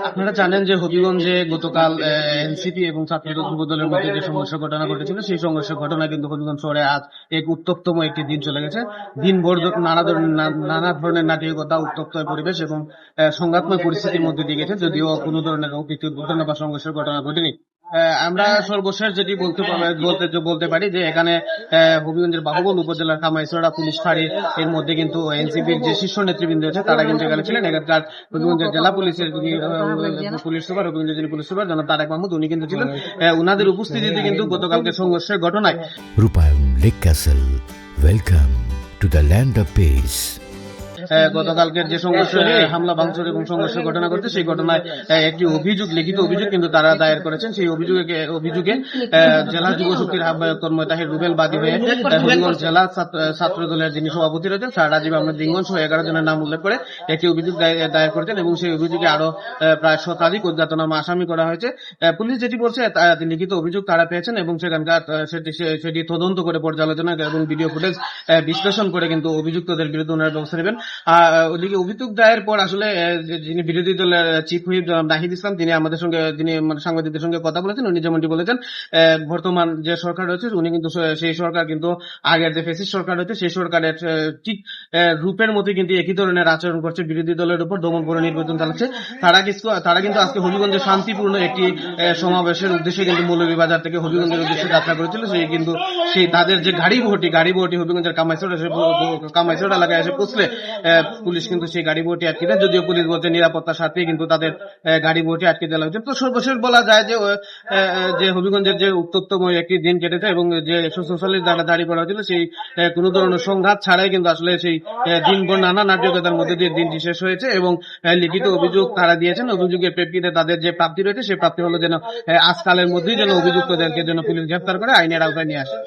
আপনারা জানেন যে হবিগঞ্জে গতকাল এনসিপি এবং ছাত্র যুব দলের মধ্যে যে সংঘর্ষের ঘটনা ঘটেছিল, সেই সংঘর্ষের ঘটনা কিন্তু হবিগঞ্জ শহরে আজ এক উত্তপ্তম একটি দিন চলে গেছে। দিনভর নানা ধরনের নাটকীয়তা, উত্তপ্ত পরিবেশ এবং সংঘাতময় পরিস্থিতির মধ্যে দিয়ে গেছে, যদিও কোনো ধরনের অপ্রীতিকর ঘটনা বা সংঘর্ষের ঘটনা ঘটেনি। আমরা সর্বশেষ যেটি বলতে পারি যে এখানে হবিগঞ্জের বাহুবল উপজেলার কামাইছড়া পুলিশ ফাঁড়ি এর মধ্যে কিন্তু এনসিপির যে শীর্ষ নেতৃবৃন্দ আছে তারা কিন্তু এখানে ছিলেন। এখানকার হবিগঞ্জের জেলা পুলিশের যিনি পুলিশ সুপার, হবিগঞ্জের যিনি পুলিশ সুপার জনাব তারেক মাহমুদ, উনি কিন্তু ছিলেন। উনাদের উপস্থিতিতে কিন্তু গতকালকে সংঘর্ষের ঘটনায় রূপায়ণ lake castle, welcome to the land of piece. গতকালকের যে সংঘর্ষে হামলা ভাঙচুর এবং সংঘর্ষের ঘটনা ঘটছে, সেই ঘটনায় একটি লিখিত অভিযোগ কিন্তু তারা দায়ের করেছেন। সেই অভিযোগে জেলা যুব শক্তির আহ্বায়ক তন্ময় তাহির রুবেল বাদী হয়ে হবিগঞ্জ জেলা ছাত্র দলের যিনি সভাপতি রয়েছেন স্যার রাজীব আহমেদ রিঙ্গন সহ 11 জনের নাম উল্লেখ করে একটি অভিযোগ দায়ের করেছেন এবং সেই অভিযোগে আরো প্রায় শতাধিক অজ্ঞাতনামা আসামি করা হয়েছে। পুলিশ যেটি বলছে, লিখিত অভিযোগ তারা পেয়েছেন এবং সেখানকার সেটি তদন্ত করে পর্যালোচনা এবং ভিডিও ফুটেজ বিশ্লেষণ করে কিন্তু অভিযুক্তদের বিরুদ্ধে ওনারা ব্যবস্থা নেবেন। ওদিকে অভিযোগ দায়ের পর আসলে যিনি বিরোধী দলের চিফ হুইপ নাহিদ ইসলাম, তিনি আমাদের সঙ্গে সাংবাদিকদের সঙ্গে কথা বলেছেন। উনি যেমনটি বলেছেন, বর্তমান যে সরকার রয়েছে উনি কিন্তু সেই সরকার কিন্তু আগের যে ফ্যাসিস্ট সরকার রয়েছে সেই সরকারের ঠিক রূপের মতো কিন্তু একই ধরনের আচরণ করছে, বিরোধী দলের উপর দমন করে নির্বাচন চালাচ্ছে। তারা কিন্তু আজকে হবিগঞ্জে শান্তিপূর্ণ একটি সমাবেশের উদ্দেশ্যে কিন্তু মৌলভীবাজার থেকে হবিগঞ্জের উদ্দেশ্যে যাত্রা করেছিল। সেই তাদের যে গাড়ি বহটি হবিগঞ্জের কামাইছড়া এলাকায় এসে পৌঁছলে পুলিশ কিন্তু সেই গাড়ি বহটি আটকে দেয়, যদিও পুলিশ বলছে নিরাপত্তার স্বার্থে কিন্তু তাদের গাড়ি বহটি আটকে দেওয়া হয়েছে। তো সর্বশেষ বলা যায় যে হবিগঞ্জের যে উত্তপ্তময় একটি দিন কেটেছে এবং যে 144 ধারা জারি করা হয়েছিল, সেই কোনো ধরনের সংঘাত ছাড়াই কিন্তু আসলে সেই দিনভর নানা নাটকীয়তার মধ্যে দিয়ে দিনটি শেষ হয়েছে এবং লিখিত অভিযোগ তারা দিয়েছেন। অভিযোগের প্রেক্ষিতে তাদের যে প্রাপ্তি রয়েছে সেই প্রাপ্তি হলো যেন আজকালের মধ্যেই যেন অভিযুক্তদেরকে যেন পুলিশ গ্রেফতার করে আইনের আওতায় নিয়ে আসে।